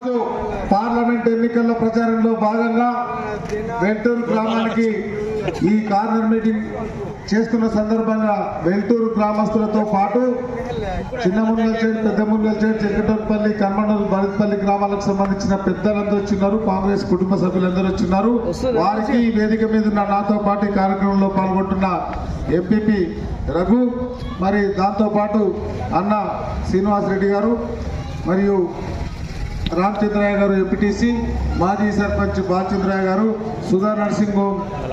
Parliament ఎన్నికల్లో ప్రచారంలో భాగంగా వెల్టూరు గ్రామానికి ఈ కార్నర్ మీటింగ్ చేస్తున్న సందర్భంగా వెల్టూరు గ్రామస్తులతో పాటు చిన్నముంగల్చేడు, పెద్దముంగల్చేడు, చెక్కటోపల్లి, కన్మనూరు, బరిపల్లి గ్రామాలకు సంబంధించిన పెద్దలందరూ వచ్చిన్నారు. కాంగ్రెస్ కుటుంబ సభ్యులందరూ వచ్చిన్నారు. వారికి వేదిక మీద ఉన్న నాతో పాటు ఈ కార్యక్రమంలో పాల్గొంటున్న ఎంపీపీ రఘు, మరి దాంతో పాటు అన్న శ్రీనివాస్ రెడ్డి గారు, మరియు రామచంద్రయ్య గారు ఎంపీటీసీ, మాజీ సర్పంచ్ బాలచంద్రయ్య గారు, సుధా నర్సింగ్,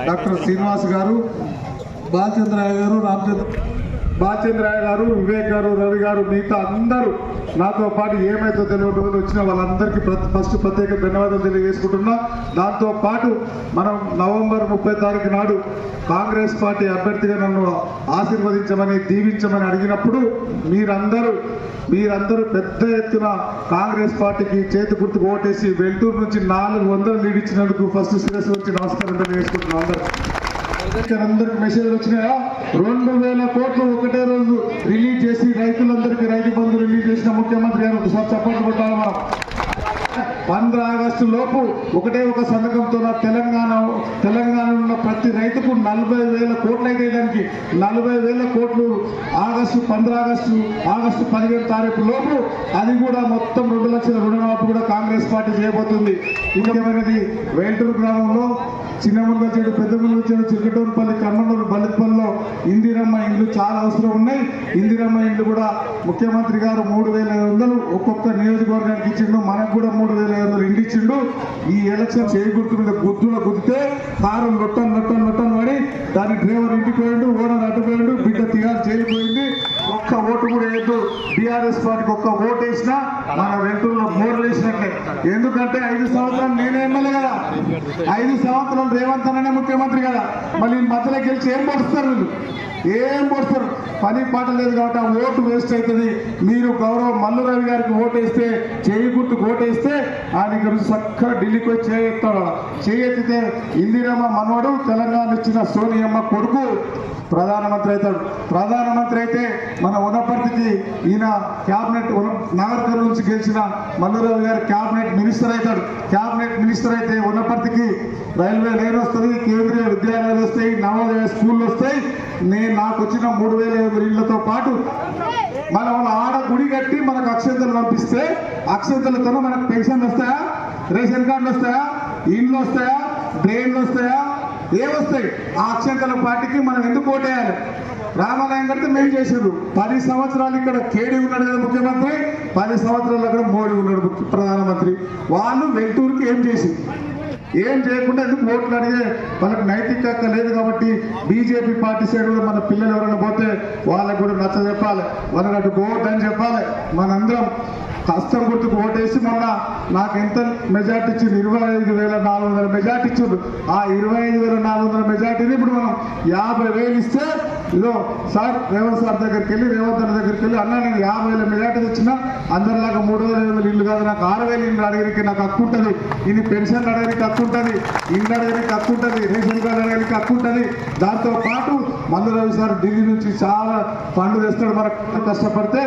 డాక్టర్ శ్రీనివాస్ గారు, బాలచంద్రయ్య గారు, బాలచంద్రయ్య గారు, వివేక్ గారు, రవి గారు, మిగతా అందరూ నాతో పాటు ఏమైతే తెలియదు వచ్చిన వాళ్ళందరికీ ఫస్ట్ ప్రత్యేక ధన్యవాదాలు తెలియజేసుకుంటున్నా. దాంతో పాటు మనం నవంబర్ 30 తారీఖు నాడు కాంగ్రెస్ పార్టీ అభ్యర్థిగా నన్ను ఆశీర్వదించమని, దీవించమని అడిగినప్పుడు మీరందరూ పెద్ద ఎత్తున కాంగ్రెస్ పార్టీకి చేతి గుర్తుకు ఓటేసి వెల్టూరు నుంచి 400 లీడ్ ఇచ్చినందుకు ఫస్ట్ శిరస్సు వచ్చి నమస్కారం తెలియజేసుకుంటున్నాం. అందరికి మెసేజ్ వచ్చినాయా? 2000 కోట్లు ఒకటే రోజు రిలీజ్ చేసి రైతులందరికీ రైతు బంధు రిలీజ్ చేసిన ముఖ్యమంత్రి గారు ఒకసారి చప్పట్లు కొట్టాలి. మనం 15 ఆగస్టు లోపు ఒకటే ఒక సంతకంతో తెలంగాణ ఉన్న ప్రతి రైతుకు 40,000 కోట్లు అయితే దానికి 40,000 కోట్లు ఆగస్టు 15 తారీఖు లోపు అది కూడా మొత్తం 2 లక్షల రుణమాఫీ కూడా కాంగ్రెస్ పార్టీ చేయబోతుంది. ఇంకేమైనది వెల్టూరు గ్రామంలో చిన్నముంగల్చేడు, పెద్దముంగల్చేడు, చిక్కటోపల్లి, కన్మనూరు, బలిపల్లిలో ఇందిరమ్మ ఇండ్లు చాలా అవసరం ఉన్నాయి. ఇందిరమ్మ ఇండ్లు కూడా ముఖ్యమంత్రి గారు 3,500 ఒక్కొక్క నియోజకవర్గానికి ఇచ్చిండు. మనకు కూడా 3,500 ఇంటి ఇచ్చిండు. ఈ ఎలక్షన్ చేయగుర్తు మీద గుద్దితే కారు నొట్టను పడి దాని డ్రైవర్ ఇంటికి పోయిండు, ఓనర్ అడ్డుపోయిండు, బిడ్డ తిహార్ చేయకపోయింది. ఒక్క ఓటు కూడా వేయద్దు. టీఆర్ఎస్ పార్టీకి ఒక్క ఓటు వేసినా మన వెల్టూరులో మోర్లు వేసినట్లే. ఎందుకంటే 5 సంవత్సరాలు నేనే ఎమ్మెల్యే కదా, 5 సంవత్సరాలు రేవంత్ అన్ననే ముఖ్యమంత్రి కదా. మళ్ళీ మధ్యలో గెలిచి ఏం పొడుస్తారు? పని పాట లేదు కాబట్టి ఆ ఓటు వేస్ట్ అవుతుంది. మీరు గౌరవ మల్లు రవి గారికి ఓటేస్తే, చేయి గుర్తుకు ఓటేస్తే ఆయన గురించి చక్కగా ఢిల్లీకి వచ్చి చేయెత్తాడు. చేయెత్తితే ఇందిరమ్మ మనవడు, తెలంగాణ ఇచ్చిన సోనియమ్మ కొడుకు ప్రధానమంత్రి అవుతాడు. ప్రధానమంత్రి అయితే మన ఉన్నపర్తికి ఈయన క్యాబినెట్ నాగర్కర్ నుంచి గెలిచిన మల్లురావు గారు క్యాబినెట్ మినిస్టర్ అవుతాడు. క్యాబినెట్ మినిస్టర్ అయితే ఉన్నపర్తికి రైల్వే లైన్ వస్తుంది, కేంద్రీయ విద్యాలయాలు వస్తాయి, నవోదయ స్కూళ్ళు వస్తాయి. నాకు వచ్చిన 3,500 ఇళ్లతో పాటు మనం ఆడ గుడి కట్టి మనకు అక్షంతలు పంపిస్తే అక్షంతలతో మనకు పెన్షన్లు వస్తాయా, రేషన్ కార్డులు వస్తాయా, ఇండ్లు వస్తాయా, డ్రైన్లు వస్తాయా, ఏమొస్తాయి? ఆ అక్షంతల పార్టీకి మనం ఎందుకు ఓటేయాలి? రామాలయం కడితే మేము చేసారు. 10 సంవత్సరాలు ఇక్కడ కేడీ ఉన్నాడు కదా ముఖ్యమంత్రి, 10 సంవత్సరాలు అక్కడ మోడీ ఉన్నాడు ప్రధానమంత్రి. వాళ్ళు వెల్టూరుకి ఏం చేయకుండా ఎందుకు ఓట్లు అడిగే వాళ్ళకి నైతిక హక్కు లేదు. కాబట్టి బీజేపీ పార్టీ సైడ్ కూడా మన పిల్లలు ఎవరైనా పోతే వాళ్ళకు కూడా నచ్చ చెప్పాలి, వాళ్ళకి అటు పోవద్దని చెప్పాలి. మనందరం కష్టం గుర్తుకు ఓటేసి మొన్న నాకు ఎంత మెజార్టీ ఇచ్చింది? 25,400 మెజార్టీ ఇచ్చిండు. ఆ 25,400 మెజార్టీని ఇప్పుడు మనం 50,000 ఇస్తే ఇదో సార్ రేవంత్ సార్ దగ్గరికి వెళ్ళి, రేవంత్ అన్న దగ్గరికి వెళ్ళి, అన్న నేను 50,000 మెజార్టీ తెచ్చినా అందరిలాగా 3,500 ఇల్లు కాదు, నాకు 6,000 ఇల్లు అడగడానికి నాకు హక్కు ఉంటుంది, ఇన్ని పెన్షన్లు అడగడానికి హక్కు ఉంటుంది, ఇల్లు అడగడానికి హక్కు ఉంటుంది, రేషన్ కార్డు అడగడానికి హక్కు ఉంటుంది. దాంతో పాటు మల్లు రవి సార్ ఢిల్లీ నుంచి చాలా ఫండ్ తెస్తాడు. మనకు కష్టపడితే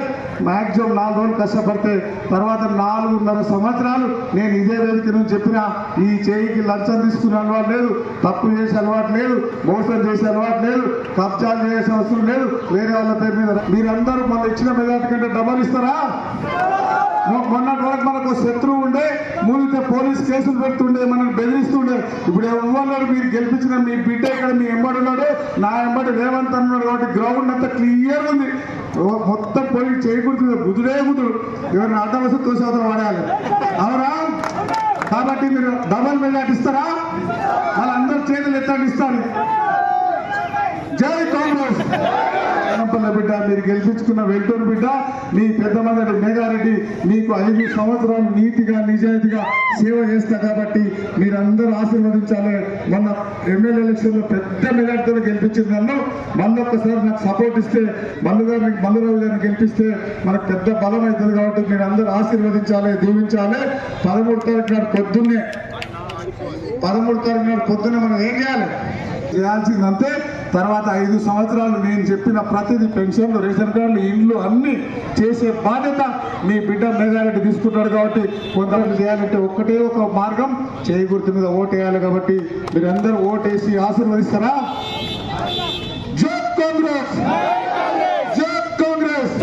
మ్యాక్సిమం 4 రోజులు కష్టపడితే తర్వాత 4.5 సంవత్సరాలు నేను ఇదే వేదిక నుంచి చెప్పిన ఈ చేయికి లంచం తీసుకునే అలవాటు లేదు, తప్పు చేసే అలవాటు లేదు, మోసం చేసే అలవాటు లేదు, కబ్జాలు చేసే అవసరం లేదు. వేరే వాళ్ళ పేరు మీద మీరందరూ మన ఇచ్చిన మెజార్టీ కంటే డబ్బులు ఇస్తారా? మొన్నటి వరకు మనకు శత్రువు ఉండే, మూలితే పోలీస్ కేసులు పెడుతుండే, మనల్ని బెదిరిస్తుండే. ఇప్పుడు ఎవరు మీరు గెలిపించిన మీ బిడ్డ ఇక్కడ మీ ఎంబడి ఉన్నాడు, నా ఎంబడి రేవంత్ అన్నాడు. కాబట్టి గ్రౌండ్ అంతా క్లియర్ ఉంది. మొత్తం పోయి చేయకూడదు, గుదుడే గుదుడు. ఎవరిని అడ్డవస తోసేవతలు వాడాలి, అవునా? కాబట్టి మీరు డబల్ మెజార్టీ ఇస్తారా? వాళ్ళందరూ చేతులు ఎత్తండి, ఇస్తారు. జై కాంగ్రెస్. బిడ్డ మీరు గెలిపించుకున్న వెల్టూరు బిడ్డ మీ పెద్ద మంది మేఘారెడ్డి మీకు 5 సంవత్సరాలు నీతిగా నిజాయితీగా సేవ చేస్తా కాబట్టి మీరందరూ ఆశీర్వదించాలి. మొన్న ఎమ్మెల్యే ఎలక్షన్ లో పెద్ద మెజార్టీతో గెలిపించింది నన్ను. మళ్ళొక్కసారి నాకు సపోర్ట్ ఇస్తే మల్లురావు గారిని గెలిపిస్తే మనకు పెద్ద బలం అవుతుంది. కాబట్టి మీరు అందరూ ఆశీర్వదించాలి, దీవించాలి. 13 తారీఖు నాడు పొద్దున్నే మనం ఏం చేయాల్సిందంటే తర్వాత 5 సంవత్సరాలు నేను చెప్పిన ప్రతిదీ పెన్షన్లు, రేషన్ కార్డులు, ఇండ్లు అన్ని చేసే బాధ్యత మీ బిడ్డ మేఘారెడ్డి తీసుకుంటాడు. కాబట్టి కొంతమంది చేయాలంటే ఒక్కటే ఒక మార్గం, చేయి గుర్తు మీద ఓటేయాలి. కాబట్టి మీరందరూ ఓటేసి ఆశీర్వదిస్తారా? జై కాంగ్రెస్, జై కాంగ్రెస్,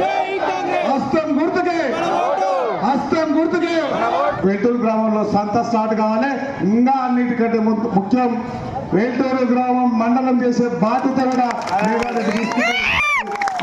హస్తం గుర్తుకే, హస్తం గుర్తుకే. వేటూరు గ్రామంలో సంత స్టార్ట్ కావాలి. ఇంకా అన్నిటికంటే ముఖ్యం వేటూరు గ్రామం మండలం చేసే బాధ్యత కూడా మేఘారెడ్డి తీసుకుంటారు.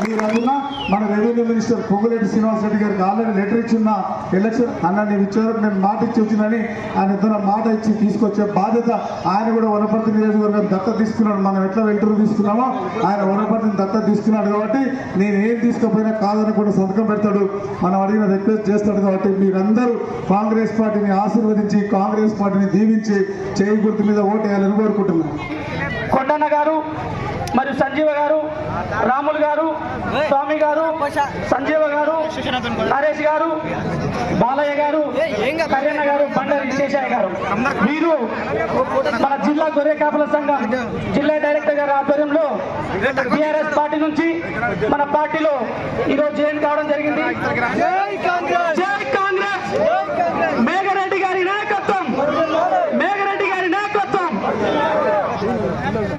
మీరు అన్న మన రెవెన్యూ మినిస్టర్ పొంగులేటి శ్రీనివాస్ రెడ్డి గారికి ఆల్రెడీ లెటర్ ఇచ్చిన ఎలక్షన్ అన్న నేను ఇచ్చేవరకు నేను మాట ఇచ్చి వచ్చినని ఆయన ఇద్దరు మాట ఇచ్చి తీసుకొచ్చే బాధ్యత ఆయన కూడా వనపర్తి నియోజకవర్గం దత్తత తీసుకున్నాడు. మనం ఎట్లా వెంటూరు తీసుకున్నామో ఆయన వనపర్తిని దత్తత తీసుకున్నాడు. కాబట్టి నేను ఏం తీసుకుపోయినా కాదని కూడా సంతకం పెడతాడు, మనం అడిగిన రిక్వెస్ట్ చేస్తాడు. కాబట్టి మీరందరూ కాంగ్రెస్ పార్టీని ఆశీర్వదించి కాంగ్రెస్ పార్టీని దీవించి చేయి గుర్తు మీద ఓటేయాలని కోరుకుంటున్నాను. కొండన్న గారు మరియు సంజీవ గారు, రాములు గారు, స్వామి గారు, సంజీవ గారు, నరేష్ గారు, బాలయ్య గారు, కళ్యాణ గారు, బండారి శేషయ్య గారు, వీరు మన జిల్లా గొర్రె కాపుల సంఘం జిల్లా డైరెక్టర్ గారి ఆధ్వర్యంలో టిఆర్ఎస్ పార్టీ నుంచి మన పార్టీలో ఈరోజు జాయిన్ కావడం జరిగింది. జై కాంగ్రెస్, జై కాంగ్రెస్.